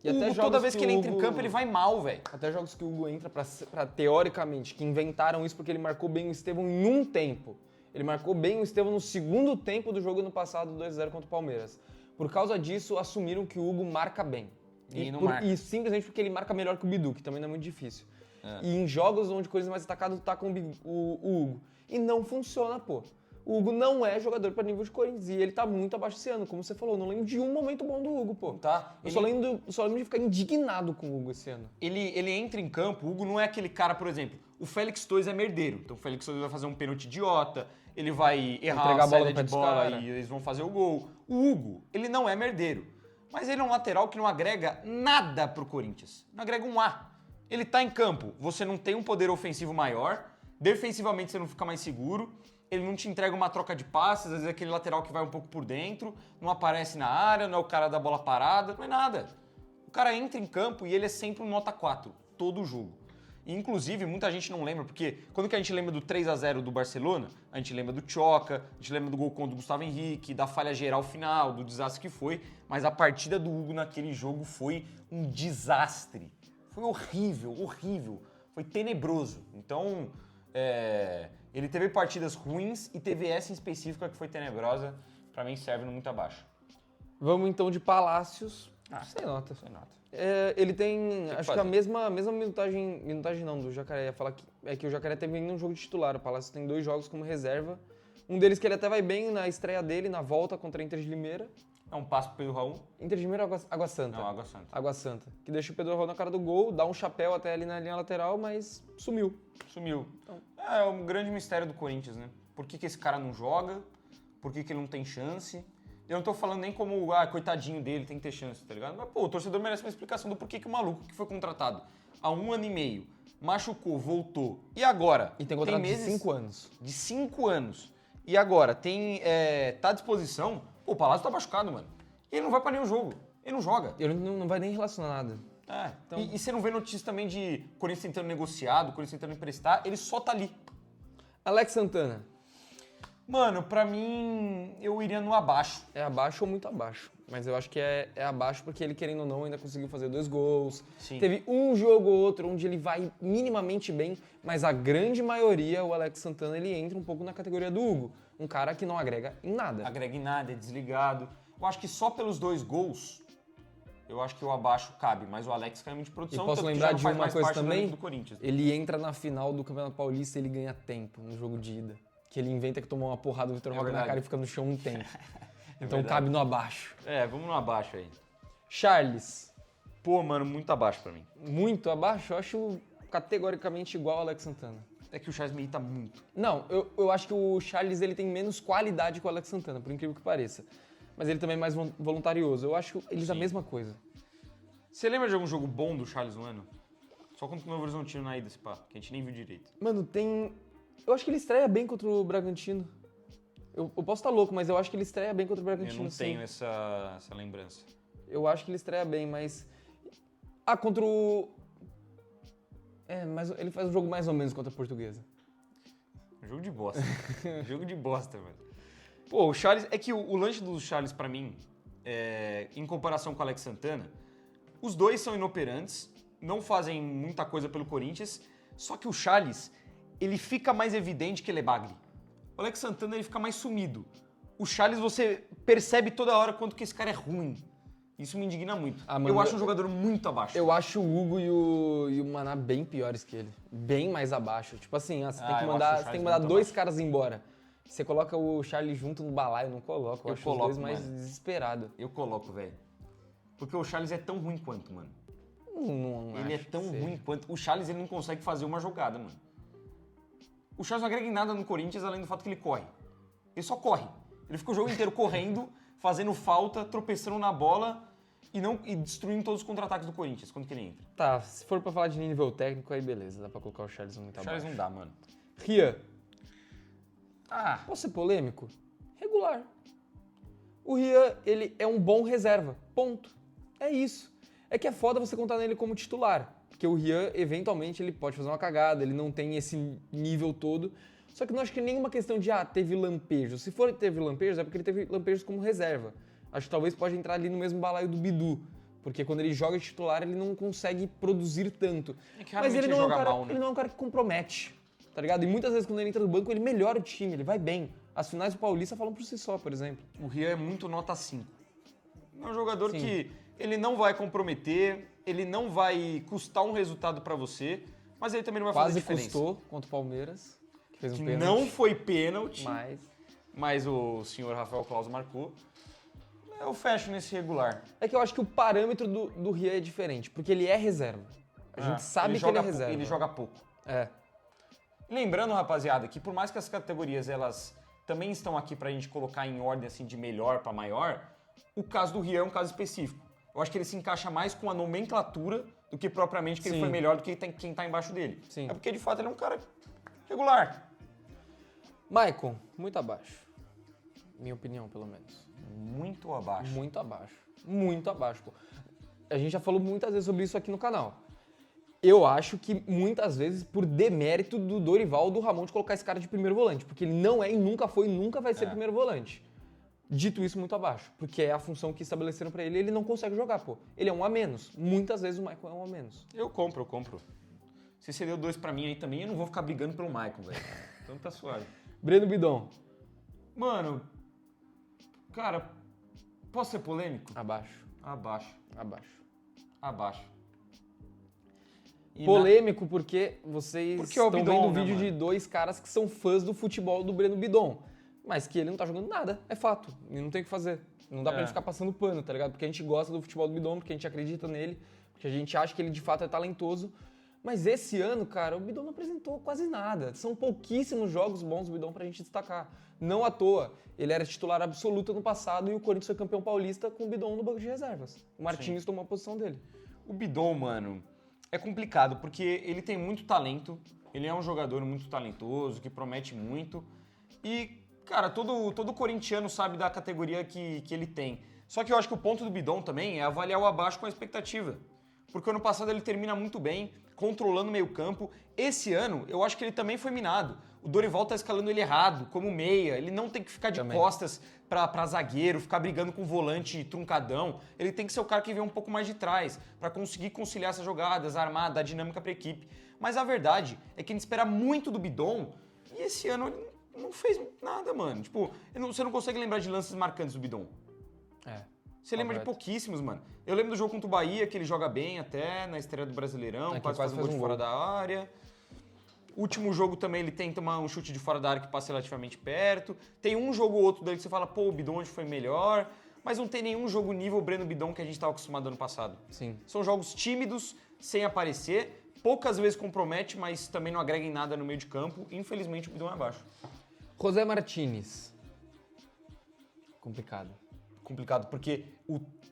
E O até Hugo, jogos toda vez que que ele o entra em Hugo- campo, ele vai mal, velho. Até jogos que o Hugo entra pra teoricamente, que inventaram isso porque ele marcou bem o Estevão em um tempo. Ele marcou bem o Estevão no segundo tempo do jogo no passado, 2-0 contra o Palmeiras. Por causa disso, assumiram que o Hugo marca bem. E não marca. E simplesmente porque ele marca melhor que o Bidu, que também não é muito difícil. E em jogos onde o Corinthians é mais atacado, tá com o Hugo. E não funciona, pô. O Hugo não é jogador para nível de Corinthians e ele tá muito abaixo esse ano, como você falou. Eu não lembro de um momento bom do Hugo, pô. Tá. Eu só lembro de ficar indignado com o Hugo esse ano. Ele entra em campo, o Hugo não é aquele cara, por exemplo, o Félix Torres é merdeiro. Então o Félix Torres vai fazer um pênalti idiota, ele vai errar Entregar a saída no pé de dos bola cara. e eles vão fazer o gol. O Hugo, ele não é merdeiro, mas ele é um lateral que não agrega nada pro Corinthians. Não agrega um A. Ele tá em campo, você não tem um poder ofensivo maior, defensivamente você não fica mais seguro, ele não te entrega uma troca de passes, às vezes é aquele lateral que vai um pouco por dentro, não aparece na área, não é o cara da bola parada, não é nada. O cara entra em campo e ele é sempre um nota 4, todo o jogo. E, inclusive, muita gente não lembra, porque quando que a gente lembra do 3-0 do Barcelona, a gente lembra do Tchoca, a gente lembra do gol contra o Gustavo Henrique, da falha geral final, do desastre que foi, mas a partida do Hugo naquele jogo foi um desastre. Foi horrível, horrível. Foi tenebroso. Então, ele teve partidas ruins e teve essa em específica que foi tenebrosa. Pra mim, serve no muito abaixo. Vamos então de Palácios. Sem nota. Sem nota. Ele tem, acho que fazer. a mesma minutagem não, do Jacaré. Ia falar que o Jacaré teve nenhum jogo de titular. O Palácios tem 2 jogos como reserva. Um deles que ele até vai bem na estreia dele, na volta contra a Inter de Limeira. É um passo pro Pedro Raul? Inter de Limeira ou Água Santa? Não, Água Santa. Água Santa. Que deixa o Pedro Raul na cara do gol, dá um chapéu até ali na linha lateral, mas sumiu. Sumiu. É um grande mistério do Corinthians, né? Por que esse cara não joga? Por que ele não tem chance? Eu não tô falando nem como, coitadinho dele, tem que ter chance, tá ligado? Mas, pô, o torcedor merece uma explicação do porquê que o maluco que foi contratado há 1 ano e meio, machucou, voltou, e agora? E tem contrato de 5 anos. De 5 anos. E agora, tá à disposição, pô, o Palácio tá machucado, mano. E ele não vai pra nenhum jogo. Ele não joga. Ele não vai nem relacionar nada. Então... E você não vê notícias também de Corinthians tentando negociar, do Corinthians tentando emprestar, ele só tá ali. Alex Santana. Mano, pra mim, eu iria no abaixo. É abaixo ou muito abaixo. Mas eu acho que é abaixo porque ele, querendo ou não, ainda conseguiu fazer 2 gols. Sim. Teve um jogo ou outro onde ele vai minimamente bem, mas a grande maioria, o Alex Santana, ele entra um pouco na categoria do Hugo. Um cara que não agrega em nada. Agrega em nada, é desligado. Eu acho que só pelos 2 gols, eu acho que o abaixo cabe. Mas o Alex cai muito de E produção. posso tanto que lembrar já não de faz uma mais coisa parte do também? elenco do Corinthians. Ele entra na final do Campeonato Paulista e ele ganha tempo no jogo de ida. Que ele inventa que tomou uma porrada do Vitor Roque na verdade. cara e fica no chão um tempo. Então verdade. cabe no abaixo. Vamos no abaixo aí. Charles. Pô, mano, muito abaixo pra mim. Muito abaixo? Eu acho categoricamente igual ao Alex Santana. É que o Charles me irrita muito. Não, eu acho que o Charles ele tem menos qualidade que o Alex Santana, por incrível que pareça. Mas ele também é mais voluntarioso. Eu acho eles a mesma coisa. Você lembra de algum jogo bom do Charles no ano? Só contra o Novo Horizontino na ida, esse pá, que a gente nem viu direito. Mano, tem... Eu acho que ele estreia bem contra o Bragantino. Eu posso estar louco, mas eu acho que ele estreia bem contra o Bragantino, Eu não sim. tenho essa lembrança. Eu acho que ele estreia bem, mas... contra o... mas ele faz um jogo mais ou menos contra a Portuguesa. Um jogo de bosta. Jogo de bosta, mano. Pô, o Charles... É que o lanche do Charles, pra mim, em comparação com o Alex Santana, os dois são inoperantes, não fazem muita coisa pelo Corinthians, só que o Charles, ele fica mais evidente que ele é bagre. O Alex Santana, ele fica mais sumido. O Charles, você percebe toda hora quanto que esse cara é ruim. Isso me indigna muito. Mano, eu acho um jogador muito abaixo. Eu acho o Hugo e o Maná bem piores que ele. Bem mais abaixo. Tipo assim, você tem que eu mandar, acho o você tem que Charles mandar muito 2 abaixo. caras embora. Você coloca o Charlie junto no balaio, eu não coloco. Eu acho coloco, os 2 mais mano. desesperados. Eu coloco, velho. Porque o Charles é tão ruim quanto, mano. Não Ele é acho que tão seja. ruim quanto... O Charles, ele não consegue fazer uma jogada, mano. O Charles não agrega em nada no Corinthians, além do fato que ele corre. Ele só corre. Ele fica o jogo inteiro correndo, fazendo falta, tropeçando na bola e destruindo todos os contra-ataques do Corinthians quando que ele entra. Tá, se for pra falar de nível técnico, aí beleza. Dá pra colocar o Charles muito O Charles abaixo. não dá, mano. Rian. Posso ser polêmico? Regular. O Rian, ele é um bom reserva. Ponto. É isso. É que é foda você contar nele como titular. Porque o Rian, eventualmente, ele pode fazer uma cagada, ele não tem esse nível todo. Só que eu não acho que nenhuma questão de, teve lampejos. Se for teve lampejos, é porque ele teve lampejos como reserva. Acho que talvez pode entrar ali no mesmo balaio do Bidu. Porque quando ele joga de titular, ele não consegue produzir tanto. É que Mas raramente ele não, joga é um cara, mal, né? ele não é um cara que compromete, tá ligado? E muitas vezes quando ele entra no banco, ele melhora o time, ele vai bem. As finais do Paulista falam por si só, por exemplo. O Rian é muito nota 5. É um jogador Sim. que ele não vai comprometer, ele não vai custar um resultado pra você, Mas ele também não vai Quase fazer diferença. custou contra o Palmeiras, que fez um Que pênalti. não foi pênalti, Mas mas o senhor Rafael Claus marcou. Eu fecho nesse regular. é que eu acho que o parâmetro do Rian é diferente, porque ele é reserva. A gente sabe que ele é reserva. Ele joga pouco. É. Lembrando, rapaziada, que por mais que as categorias elas também estão aqui pra gente colocar em ordem assim de melhor pra maior, o caso do Rian é um caso específico. Eu acho que ele se encaixa mais com a nomenclatura do que propriamente que ele Sim. foi melhor do que quem tá embaixo dele. Sim. É porque de fato ele é um cara regular. Maicon, muito abaixo. Minha opinião, pelo menos. Muito abaixo. Muito abaixo. Muito abaixo, pô. A gente já falou muitas vezes sobre isso aqui no canal. Eu acho que muitas vezes por demérito do Dorival ou do Ramon de colocar esse cara de primeiro volante, porque ele não é e nunca foi e nunca vai ser primeiro volante. Dito isso, muito abaixo, porque é a função que estabeleceram pra ele e ele não consegue jogar, pô. Ele é um a menos. Muitas vezes o Maicon é um a menos. Eu compro. Se você deu 2 pra mim aí também, eu não vou ficar brigando pelo Maicon, velho. Então tá suave. Breno Bidon. Mano, cara, posso ser polêmico? Abaixo. Abaixo. Abaixo. E Polêmico porque vocês Porque é o estão Bidon, vendo o né, vídeo mano? de dois caras que são fãs do futebol do Breno Bidon. Mas que ele não tá jogando nada, é fato. E não tem o que fazer. Não dá pra gente ficar passando pano, tá ligado? Porque a gente gosta do futebol do Bidon, porque a gente acredita nele, porque a gente acha que ele de fato é talentoso. Mas esse ano, cara, o Bidon não apresentou quase nada. São pouquíssimos jogos bons do Bidon pra gente destacar. Não à toa, ele era titular absoluto no passado e o Corinthians foi campeão paulista com o Bidon no banco de reservas. O Martins tomou a posição dele. O Bidon, mano, é complicado porque ele tem muito talento, ele é um jogador muito talentoso, que promete muito e, cara, todo corintiano sabe da categoria que ele tem. Só que eu acho que o ponto do Bidon também é avaliar o abaixo com a expectativa. Porque ano passado ele termina muito bem, controlando o meio campo. Esse ano, eu acho que ele também foi minado. O Dorival tá escalando ele errado, como meia. Ele não tem que ficar de costas pra zagueiro, ficar brigando com o volante truncadão. Ele tem que ser o cara que vem um pouco mais de trás, pra conseguir conciliar essas jogadas, armar, dar dinâmica pra equipe. Mas a verdade é que a gente espera muito do Bidon e esse ano ele não fez nada, mano. Tipo, você não consegue lembrar de lances marcantes do Bidon. Você lembra de pouquíssimos, mano. Eu lembro do jogo contra o Bahia, que ele joga bem até, na estreia do Brasileirão, quase faz um gol de fora da área. Último jogo também ele tenta um chute de fora da área que passa relativamente perto. Tem um jogo ou outro daí que você fala, pô, o Bidon hoje foi melhor. Mas não tem nenhum jogo nível Breno Bidon que a gente estava acostumado ano passado. Sim. São jogos tímidos, sem aparecer. Poucas vezes compromete, mas também não agrega em nada no meio de campo. Infelizmente o Bidon é abaixo. José Martínez. Complicado, porque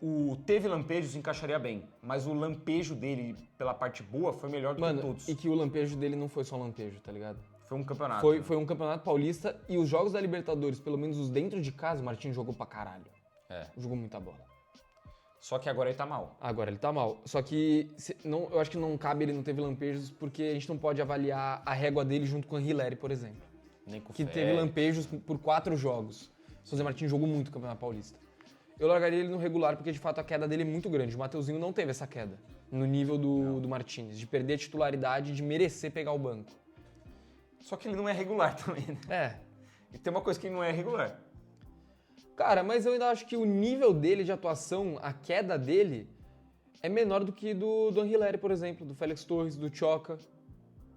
o teve lampejos encaixaria bem, mas o lampejo dele pela parte boa foi melhor do que todos. E que o lampejo dele não foi só um lampejo, tá ligado? Foi um campeonato. Foi um campeonato paulista e os jogos da Libertadores, pelo menos os dentro de casa, o Martins jogou pra caralho. Jogou muita bola. Só que agora ele tá mal. Agora ele tá mal. Só que eu acho que não cabe ele não teve lampejos porque a gente não pode avaliar a régua dele junto com o Hilary, por exemplo. Nem com Que teve lampejos por 4 jogos. O José Martins jogou muito o Campeonato Paulista. Eu largaria ele no regular porque, de fato, a queda dele é muito grande. O Mateuzinho não teve essa queda no nível do Martins, de perder a titularidade, de merecer pegar o banco. Só que ele não é regular também, né? E tem uma coisa que ele não é regular. Cara, mas eu ainda acho que o nível dele de atuação, a queda dele, é menor do que do Anguilera, por exemplo, do Félix Torres, do Tchoca.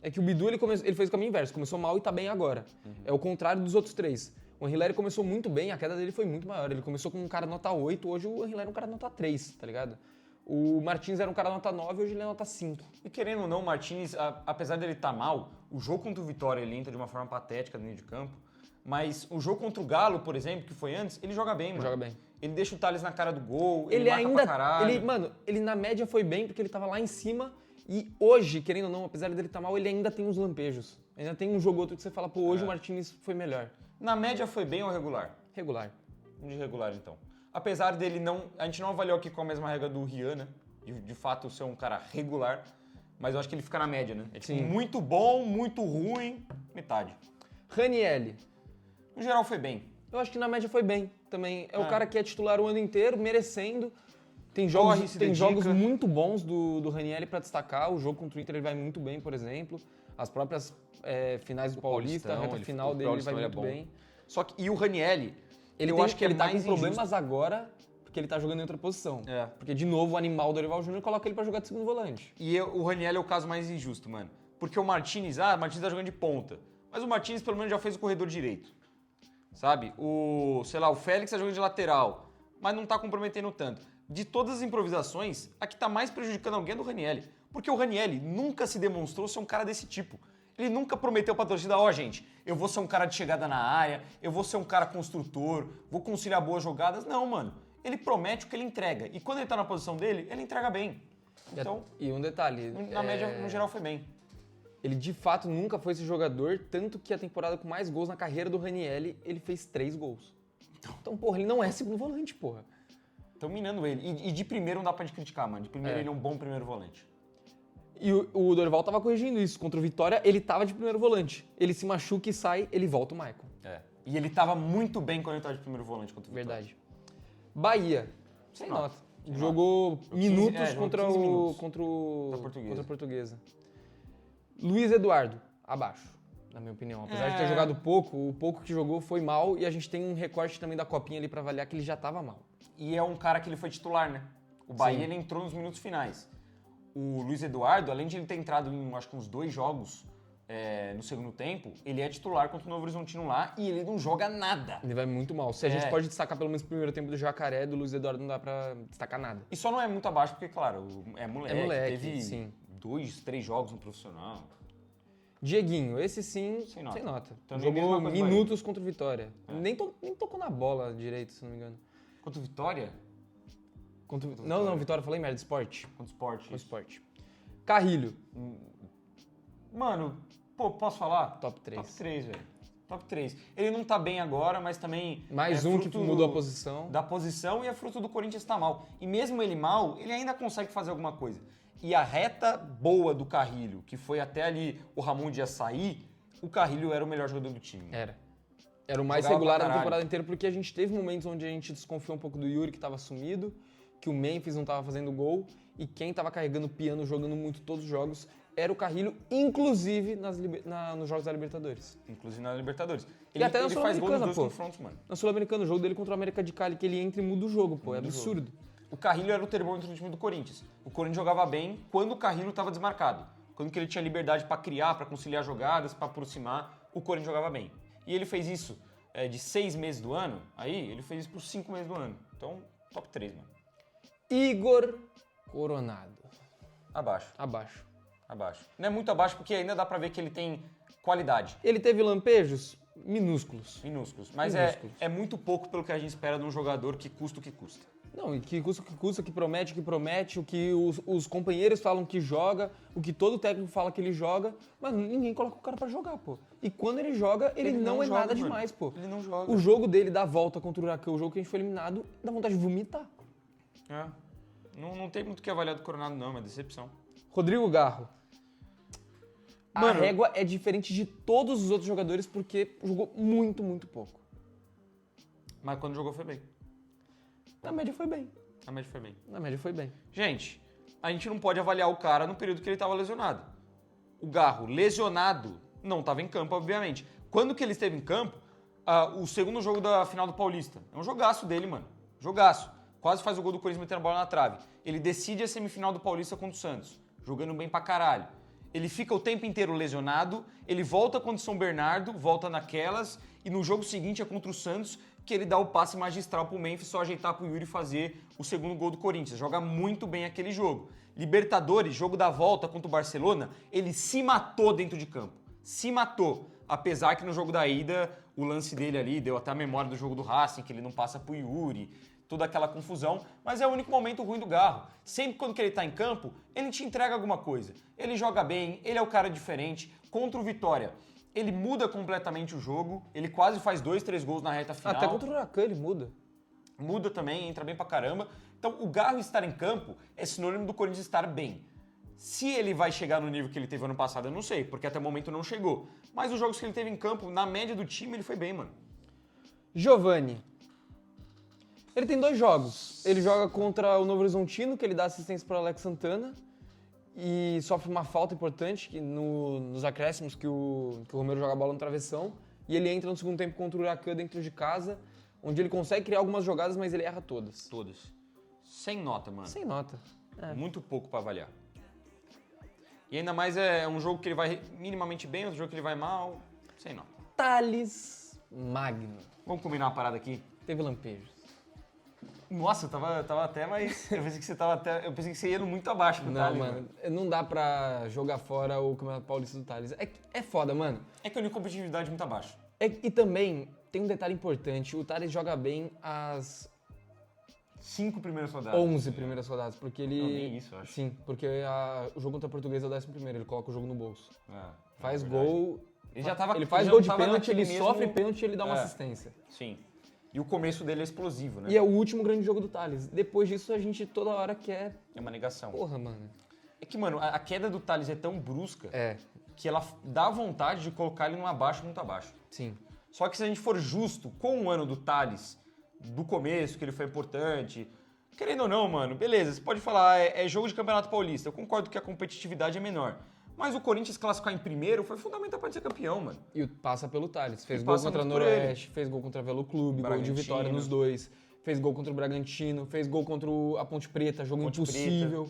É que o Bidu ele fez o caminho inverso, começou mal e tá bem agora. É o contrário dos outros três. O Anguilera começou muito bem, a queda dele foi muito maior. Ele começou com um cara nota 8, hoje o Anguilera é um cara nota 3, tá ligado? O Martins era um cara nota 9, hoje ele é nota 5. E querendo ou não, o Martins, apesar dele estar mal, o jogo contra o Vitória ele entra de uma forma patética no meio de campo. Mas o jogo contra o Galo, por exemplo, que foi antes, ele joga bem, mano. Joga bem. Ele deixa o Thales na cara do gol, ele marca pra caralho. Ele na média foi bem porque ele tava lá em cima e hoje, querendo ou não, apesar dele estar mal, ele ainda tem uns lampejos. Ainda tem um jogo ou outro que você fala, pô, hoje o Martins foi melhor. Na média foi bem ou regular? Regular. De regular, então. Apesar dele não... A gente não avaliou aqui com a mesma regra do Rian, né? De fato ser um cara regular, mas eu acho que ele fica na média, né? É tipo muito bom, muito ruim, metade. Ranieri. No geral foi bem. Eu acho que na média foi bem também. É o cara que é titular o ano inteiro, merecendo. Tem jogos muito bons do Ranieri pra destacar. O jogo contra o Inter ele vai muito bem, por exemplo. As próprias finais do Paulista, a reta final dele ele vai muito bem. Só que, e o Ranieri, acho que ele tá com problemas agora porque ele tá jogando em outra posição. Porque, de novo, o animal do Dorival Júnior coloca ele pra jogar de segundo volante. E o Ranieri é o caso mais injusto, mano. porque o Martínez tá jogando de ponta. Mas o Martínez pelo menos já fez o corredor direito. Sabe? O Félix tá jogando de lateral, mas não tá comprometendo tanto. De todas as improvisações, a que tá mais prejudicando alguém é do Ranieri. Porque o Ranieri nunca se demonstrou ser um cara desse tipo. Ele nunca prometeu pra torcida, gente, eu vou ser um cara de chegada na área, eu vou ser um cara construtor, vou conciliar boas jogadas. Não, mano. Ele promete o que ele entrega. E quando ele tá na posição dele, ele entrega bem. Então, e um detalhe... na média, no geral, foi bem. Ele, de fato, nunca foi esse jogador, tanto que a temporada com mais gols na carreira do Ranieri, ele fez 3 gols. Então, porra, ele não é segundo volante, porra. Estão minando ele. E de primeiro não dá pra gente criticar, mano. De primeiro ele é um bom primeiro volante. E o Dorival tava corrigindo isso. Contra o Vitória, ele tava de primeiro volante. Ele se machuca e sai, ele volta o Maicon. E ele tava muito bem quando ele tava de primeiro volante contra o Vitória. Verdade. Bahia. Sem nota. Jogou 15 minutos contra a Portuguesa. Portuguesa. Luiz Eduardo, abaixo, na minha opinião. Apesar de ter jogado pouco, o pouco que jogou foi mal e a gente tem um recorte também da copinha ali pra avaliar que ele já tava mal. E é um cara que ele foi titular, né? O Bahia ele entrou nos minutos finais. O Luiz Eduardo, além de ele ter entrado em acho que uns 2 jogos no segundo tempo, ele é titular contra o Novo Horizontino lá e ele não joga nada. Ele vai muito mal. Se a gente pode destacar pelo menos o primeiro tempo do Jacaré, do Luiz Eduardo não dá pra destacar nada. E só não é muito abaixo porque, claro, é moleque. Teve sim. 2, 3 jogos no profissional. Dieguinho, esse sim, sem nota. Jogou minutos contra o Vitória. Nem tocou na bola direito, se não me engano. Contra o Vitória? Não, Vitória, falei merda, Sport. Contra o Sport. Contra o Sport. Carrilho. Mano, posso falar? Top 3. Top 3, velho. Top 3. Ele não tá bem agora, mas também... Mais um que mudou a posição. Da posição e é fruto do Corinthians estar mal. E mesmo ele mal, ele ainda consegue fazer alguma coisa. E a reta boa do Carrilho, que foi até ali o Ramon Dias sair, o Carrilho era o melhor jogador do time. Era o mais regular da temporada inteira, porque a gente teve momentos onde a gente desconfiou um pouco do Yuri, que estava sumido, que o Memphis não estava fazendo gol, e quem estava carregando o piano, jogando muito todos os jogos, era o Carrilho, inclusive nos jogos da Libertadores. Inclusive na Libertadores. E até na ele faz gol nos Sul-Americana, dois pô. confrontos, mano. Na Sul-Americana, o jogo dele contra o América de Cali, que ele entra e muda o jogo, pô. É absurdo. O Carrilho era o termômetro do time do Corinthians. O Corinthians jogava bem quando o Carrilho estava desmarcado. Quando que ele tinha liberdade para criar, para conciliar jogadas, para aproximar, o Corinthians jogava bem. E ele fez isso de 6 meses do ano, aí ele fez isso por 5 meses do ano. Então, top 3, mano. Igor Coronado. Abaixo. Abaixo. Não é muito abaixo porque ainda dá pra ver que ele tem qualidade. Ele teve lampejos minúsculos. Mas é muito pouco pelo que a gente espera de um jogador que custa o que custa. Não, e que custa, que promete, o que os companheiros falam que joga, o que todo técnico fala que ele joga, mas ninguém coloca o cara pra jogar, pô. E quando ele joga, ele não é joga, nada mano. demais, pô. Ele não joga. O jogo dele dá volta contra o Huracan, o jogo que a gente foi eliminado, dá vontade de vomitar. Não tem muito o que avaliar do Coronado, não, é uma decepção. Rodrigo Garro. A régua é diferente de todos os outros jogadores porque jogou muito, muito pouco. Mas quando jogou foi bem. Na média foi bem. Na média foi bem. Gente, Gente, a gente não pode avaliar o cara no período que ele estava lesionado. O Garro, lesionado, não estava em campo, obviamente. Quando que ele esteve em campo, o segundo jogo da final do Paulista. É um jogaço dele, mano. Jogaço. Quase faz o gol do Corinthians metendo a bola na trave. Ele decide a semifinal do Paulista contra o Santos, jogando bem pra caralho. Ele fica o tempo inteiro lesionado, ele volta contra o São Bernardo, volta naquelas, e no jogo seguinte é contra o Santos, que ele dá o passe magistral pro Memphis, só ajeitar pro Yuri fazer o segundo gol do Corinthians. Joga muito bem aquele jogo. Libertadores, jogo da volta contra o Barcelona, ele se matou dentro de campo. Se matou. Apesar que no jogo da ida, o lance dele ali deu até a memória do jogo do Racing, que ele não passa pro Yuri, toda aquela confusão, mas é o único momento ruim do Garro. Sempre quando que ele tá em campo, ele te entrega alguma coisa. Ele joga bem, ele é o cara diferente. Contra o Vitória, ele muda completamente o jogo, ele quase faz 2, 3 gols na reta final. até contra o Huracan ele muda. Muda também, entra bem pra caramba. Então, o Garro estar em campo é sinônimo do Corinthians estar bem. Se ele vai chegar no nível que ele teve ano passado, eu não sei, porque até o momento não chegou. Mas os jogos que ele teve em campo, na média do time, ele foi bem, mano. Giovani. Ele tem 2 jogos. Ele joga contra o Novo Horizontino, que ele dá assistência para o Alex Santana, e sofre uma falta importante que nos acréscimos que o Romero joga a bola no travessão, e ele entra no segundo tempo contra o Huracan dentro de casa, onde ele consegue criar algumas jogadas, mas ele erra todas. Todas. Sem nota, mano. Sem nota. Muito pouco pra avaliar. E ainda mais é um jogo que ele vai minimamente bem, outro jogo que ele vai mal, sei não. Thales Magno. Vamos combinar uma parada aqui? Teve lampejos. Nossa, eu tava até mais... Eu pensei que você tava até... Eu pensei que você ia muito abaixo com o Não, Thales, mano, não dá pra jogar fora o Campeonato Paulista do Thales. É foda, mano. É que eu tenho competitividade muito abaixo. E também, tem um detalhe importante, o Thales joga bem as 5 primeiras rodadas. 11 primeiras rodadas, porque ele... Não, nem isso, eu acho. Sim, porque o jogo contra a Portuguesa é o 11º, ele coloca o jogo no bolso. Faz é verdade. gol... Ele faz já gol de tava pênalti, ele naquele sofre mesmo- pênalti e ele dá uma É. assistência. Sim. E o começo dele é explosivo, né? E é o último grande jogo do Thales. Depois disso, a gente toda hora quer... É uma negação. Porra, mano. É que, mano, a queda do Thales é tão brusca É, que ela dá vontade de colocar ele num abaixo muito abaixo. sim. Só que se a gente for justo com o ano do Thales, do começo, que ele foi importante, querendo ou não, mano, beleza, você pode falar, é jogo de Campeonato Paulista, eu concordo que a competitividade é menor. Mas o Corinthians classificar em primeiro foi fundamental para ser campeão, mano. E passa pelo Thales. Fez E gol passa contra o muito por Noroeste, fez gol contra o Velo Clube, gol de Bragantino. vitória nos dois. Fez gol contra o Bragantino, fez gol contra a Ponte Preta, jogo Ponte impossível.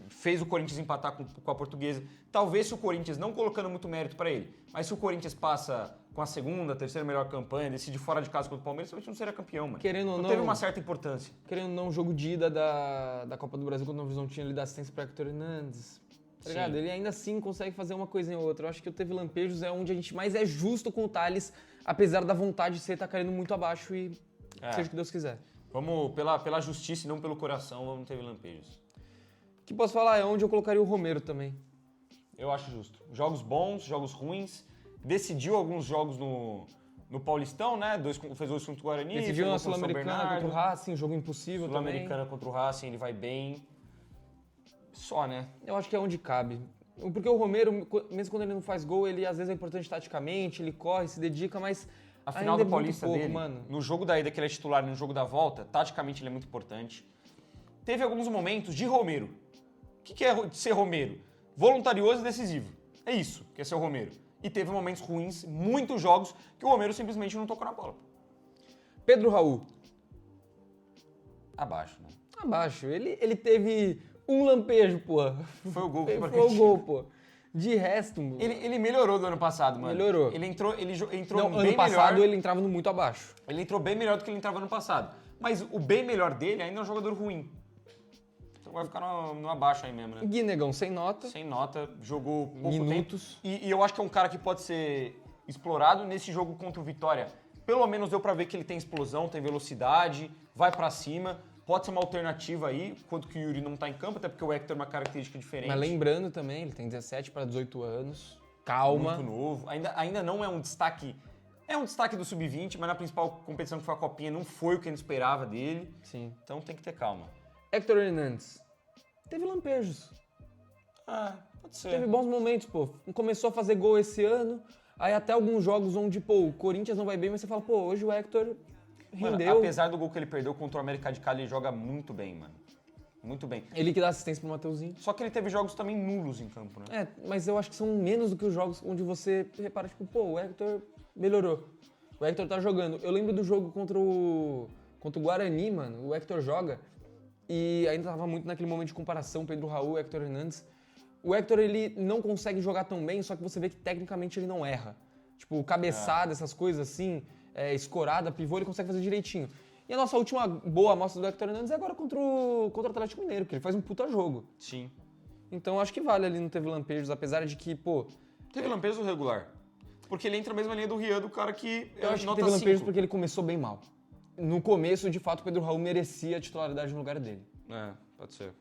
Fez o Corinthians empatar com a Portuguesa. Talvez se o Corinthians, não colocando muito mérito para ele, mas se o Corinthians passa com a segunda, terceira melhor campanha, decide fora de casa contra o Palmeiras, talvez não seria campeão, mano. Querendo ou Então não, teve uma certa importância. querendo ou não, o jogo de ida da Copa do Brasil contra o Novo Horizontino, ele dá assistência para Hector Hernandes. Tá ligado? Sim. Ele ainda assim consegue fazer uma coisinha ou outra. Eu acho que o Teve Lampejos é onde a gente mais é justo com o Thales, apesar da vontade de ser tá caindo muito abaixo e seja o que Deus quiser. Vamos pela justiça e não pelo coração, vamos ter lampejos. O que posso falar é onde eu colocaria o Romero também. Eu acho justo. Jogos bons, jogos ruins. Decidiu alguns jogos no Paulistão, né? Fez 2 contra o Guarani. Decidiu fez na um contra o São Sul-Americana Bernardo. contra o Racing, jogo impossível também. Sul-Americana contra o Racing, ele vai bem. Só, né? Eu acho que é onde cabe. Porque o Romero, mesmo quando ele não faz gol, ele às vezes é importante taticamente, ele corre, se dedica, mas A final ainda do é Paulista muito pouco, dele, mano. no jogo da ida que ele é titular e no jogo da volta, taticamente ele é muito importante. Teve alguns momentos de Romero. O que é ser Romero? Voluntarioso e decisivo. É isso que é ser o Romero. E teve momentos ruins, muitos jogos, que o Romero simplesmente não tocou na bola. Pedro Raul, Abaixo, né? abaixo. Ele teve um lampejo, pô. Foi o gol que Foi o gol, pô. De resto, mano. Ele melhorou do ano passado, mano. Melhorou. Ele entrou Não, bem ano passado melhor. ele entrava no muito abaixo. Ele entrou bem melhor do que ele entrava no passado. Mas o bem melhor dele ainda é um jogador ruim. Então vai ficar no abaixo aí mesmo, né? Guinegão sem nota. Sem nota, jogou pouco Minutos. tempo. E eu acho que é um cara que pode ser explorado nesse jogo contra o Vitória. Pelo menos deu pra ver que ele tem explosão, tem velocidade, vai pra cima. Pode ser uma alternativa aí, quanto que o Yuri não tá em campo, até porque o Hector é uma característica diferente. Mas lembrando também, ele tem 17 para 18 anos. Calma. Muito novo. Ainda não é um destaque. É um destaque do Sub-20, mas na principal competição que foi a Copinha não foi o que a gente esperava dele. Sim. Então tem que ter calma. Hector Hernandes. Teve lampejos. Pode ser. Teve bons momentos, pô. Começou a fazer gol esse ano. Aí até alguns jogos onde, pô, o Corinthians não vai bem, mas você fala, pô, hoje o Hector Mano, rendeu. apesar do gol que ele perdeu contra o América de Cali, ele joga muito bem, mano. Muito bem. Ele que dá assistência pro Mateuzinho. Só que ele teve jogos também nulos em campo, né? É, mas eu acho que são menos do que os jogos onde você repara, tipo, pô, o Hector melhorou. O Hector tá jogando. Eu lembro do jogo contra o Guarani, mano. O Hector joga e ainda tava muito naquele momento de comparação, Pedro Raul, Hector Hernandes. O Hector, ele não consegue jogar tão bem, só que você vê que tecnicamente ele não erra. Tipo, cabeçada, essas coisas assim, escorada, pivô, ele consegue fazer direitinho. E a nossa última boa amostra do Hector Hernandes é agora contra o Atlético Mineiro, que ele faz um puta jogo. Sim. Então acho que vale ali, não teve lampejos, apesar de que, pô... Teve lampejo regular. Porque ele entra na mesma linha do Rian, do cara que Eu acho que nota teve lampejos 5. porque ele começou bem mal. No começo, de fato, o Pedro Raul merecia a titularidade no lugar dele. Pode ser.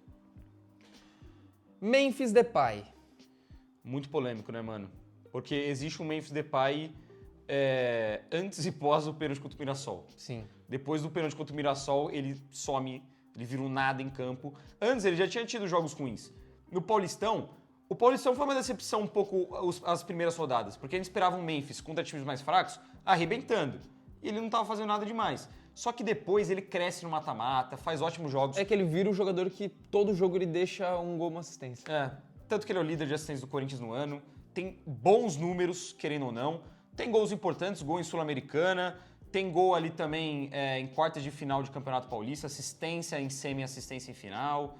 Memphis Depay. Muito polêmico, né, mano? Porque existe um Memphis Depay antes e pós o pênalti contra o Mirassol. Sim. Depois do pênalti contra o Mirassol, ele some, ele vira um nada em campo. Antes ele já tinha tido jogos ruins. No Paulistão, o Paulistão foi uma decepção um pouco as primeiras rodadas, porque a gente esperava um Memphis contra times mais fracos arrebentando. E ele não estava fazendo nada demais. Só que depois ele cresce no mata-mata, faz ótimos jogos. É que ele vira um jogador que todo jogo ele deixa um gol, uma assistência. Tanto que ele é o líder de assistências do Corinthians no ano, tem bons números, querendo ou não, tem gols importantes, gol em Sul-Americana, tem gol ali também em quartas de final de Campeonato Paulista, assistência em semi-assistência em final.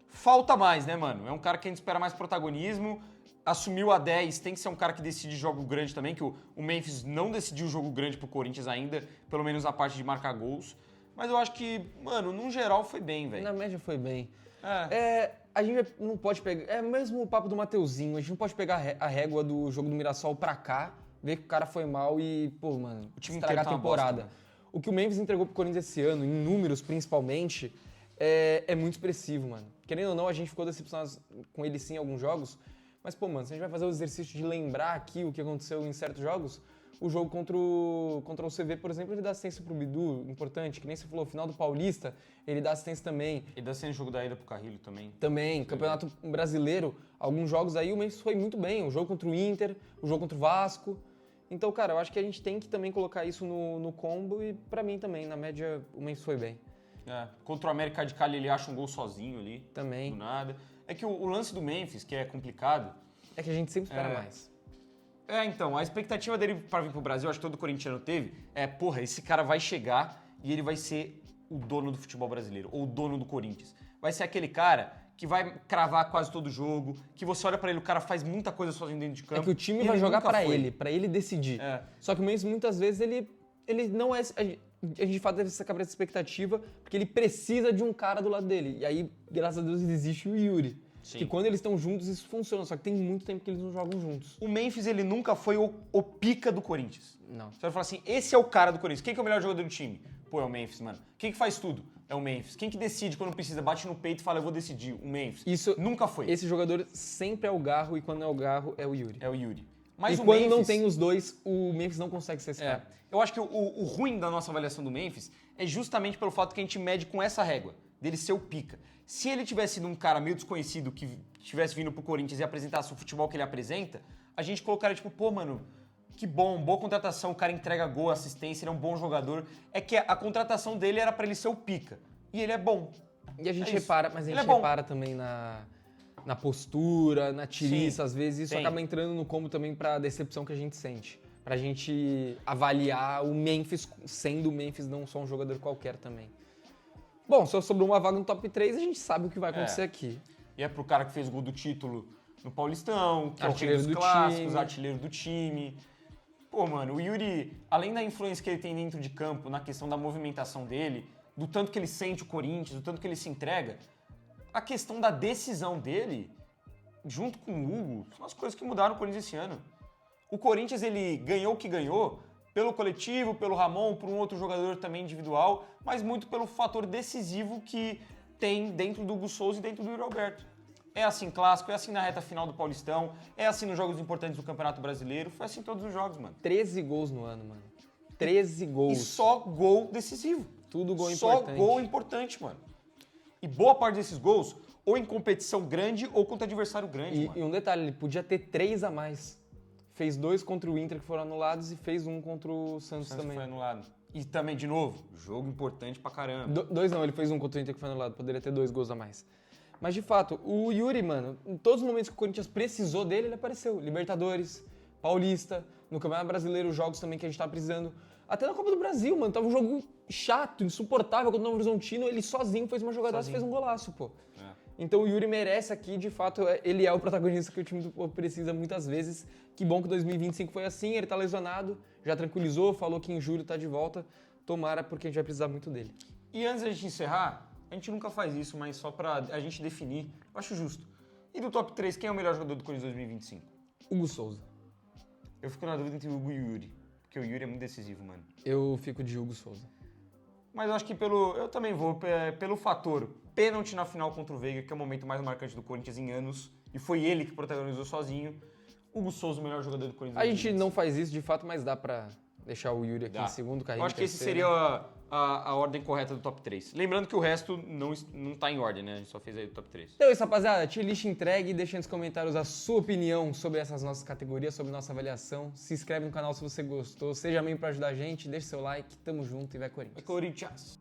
falta mais, né, mano? É um cara que a gente espera mais protagonismo. Assumiu a 10, tem que ser um cara que decide jogo grande também, que o Memphis não decidiu jogo grande pro Corinthians ainda, pelo menos na parte de marcar gols. Mas eu acho que, mano, num geral foi bem, velho. Na média foi bem. A gente não pode pegar... É mesmo o papo do Mateuzinho, a gente não pode pegar a régua do jogo do Mirassol pra cá, ver que o cara foi mal e, pô, mano, O time estragar inteiro a tá uma temporada. bosta, né? O que o Memphis entregou pro Corinthians esse ano, em números principalmente, é muito expressivo, mano. Querendo ou não, a gente ficou decepcionado com ele sim em alguns jogos, mas, pô, mano, se a gente vai fazer o exercício de lembrar aqui o que aconteceu em certos jogos, o jogo contra o CV, por exemplo, ele dá assistência pro Bidu, importante, que nem você falou, final do Paulista, ele dá assistência também. E dá sendo jogo da ida pro Carrilho também. Também, Campeonato Brasileiro, alguns jogos aí o Memphis foi muito bem, o jogo contra o Inter, o jogo contra o Vasco. Então, cara, eu acho que a gente tem que também colocar isso no combo e pra mim também, na média, o Memphis foi bem. Contra o América de Cali ele acha um gol sozinho ali. Também. Do nada. É que o lance do Memphis, que é complicado... É que a gente sempre espera mais. Então, a expectativa dele para vir pro Brasil, acho que todo corintiano teve, porra, esse cara vai chegar e ele vai ser o dono do futebol brasileiro, ou o dono do Corinthians. Vai ser aquele cara que vai cravar quase todo jogo, que você olha pra ele, o cara faz muita coisa sozinho dentro de campo. É que o time e vai ele jogar nunca pra foi. ele decidir. É. Só que o Memphis, muitas vezes, ele não é... A gente, de fato, deve se acabar essa expectativa, porque ele precisa de um cara do lado dele. E aí, graças a Deus, existe o Yuri. Sim. Que quando eles estão juntos, isso funciona. Só que tem muito tempo que eles não jogam juntos. O Memphis, ele nunca foi o pica do Corinthians. Não. Você vai falar assim, esse é o cara do Corinthians. Quem que é o melhor jogador do time? Pô, é o Memphis, mano. Quem que faz tudo? É o Memphis. Quem que decide quando precisa? Bate no peito e fala, eu vou decidir. O Memphis. Isso, Nunca foi. Esse jogador sempre é o Garro e quando não é o Garro, é o Yuri. É o Yuri. Mas e o quando Memphis, não tem os dois, o Memphis não consegue ser esse cara. Eu acho que o ruim da nossa avaliação do Memphis é justamente pelo fato que a gente mede com essa régua, dele ser o pica. Se ele tivesse sido um cara meio desconhecido que tivesse vindo pro Corinthians e apresentasse o futebol que ele apresenta, a gente colocaria tipo, pô, mano, que bom, boa contratação, o cara entrega gol, assistência, ele é um bom jogador. É que a contratação dele era pra ele ser o pica. E ele é bom. E a gente isso. repara, mas a Ele gente é bom. repara também na postura, na tiriça, Sim, às vezes isso sim. acaba entrando no combo também pra decepção que a gente sente. Pra gente avaliar o Memphis sendo o Memphis, não só um jogador qualquer também. Bom, só sobrou uma vaga no top 3, a gente sabe o que vai acontecer aqui. E é pro cara que fez o gol do título no Paulistão, que Artilheiro é o rei do dos clássicos, time. artilheiro do time. Pô, mano, o Yuri, além da influência que ele tem dentro de campo, na questão da movimentação dele, do tanto que ele sente o Corinthians, do tanto que ele se entrega, a questão da decisão dele, junto com o Hugo, são as coisas que mudaram o Corinthians esse ano. O Corinthians, ele ganhou o que ganhou pelo coletivo, pelo Ramon, por um outro jogador também individual, mas muito pelo fator decisivo que tem dentro do Hugo Souza e dentro do Yuri Alberto. É assim clássico, é assim na reta final do Paulistão, é assim nos jogos importantes do Campeonato Brasileiro, foi assim em todos os jogos, mano. 13 gols no ano, mano. 13 gols. E só gol decisivo. Tudo gol Só importante. gol importante, mano. E boa parte desses gols, ou em competição grande ou contra adversário grande, mano. E um detalhe, ele podia ter 3 a mais. Fez 2 contra o Inter que foram anulados e fez 1 contra o Santos O Santos também. foi anulado. E também, de novo, jogo importante pra caramba. 2 não, ele fez 1 contra o Inter que foi anulado, poderia ter 2 gols a mais. Mas de fato, o Yuri, mano, em todos os momentos que o Corinthians precisou dele, ele apareceu. Libertadores, Paulista, no Campeonato Brasileiro, jogos também que a gente tava precisando. Até na Copa do Brasil, mano, tava um jogo chato, insuportável contra o Novo Horizontino, ele sozinho fez uma jogada e fez um golaço, pô. Então o Yuri merece aqui, de fato, ele é o protagonista que o time do povo precisa muitas vezes. Que bom que 2025 foi assim, ele tá lesionado, já tranquilizou, falou que em julho tá de volta. Tomara, porque a gente vai precisar muito dele. E antes da gente encerrar, a gente nunca faz isso, mas só pra a gente definir, eu acho justo. E do top 3, quem é o melhor jogador do Corinthians 2025? Hugo Souza. Eu fico na dúvida entre o Hugo e o Yuri, porque o Yuri é muito decisivo, mano. Eu fico de Hugo Souza. Mas eu acho que eu também vou pelo fator pênalti na final contra o Veiga, que é o momento mais marcante do Corinthians em anos, e foi ele que protagonizou sozinho. Hugo Souza, o melhor jogador do Corinthians. A gente não faz isso de fato, mas dá pra deixar o Yuri aqui em segundo, Carrinho Eu acho que esse terceiro. seria a ordem correta do top 3. Lembrando que o resto não tá em ordem, né? A gente só fez aí o top 3. Então é isso, rapaziada. Tier list entregue. Deixa nos comentários a sua opinião sobre essas nossas categorias, sobre nossa avaliação. Se inscreve no canal se você gostou. Seja membro pra ajudar a gente. Deixa seu like. Tamo junto e vai Corinthians. Corinthians.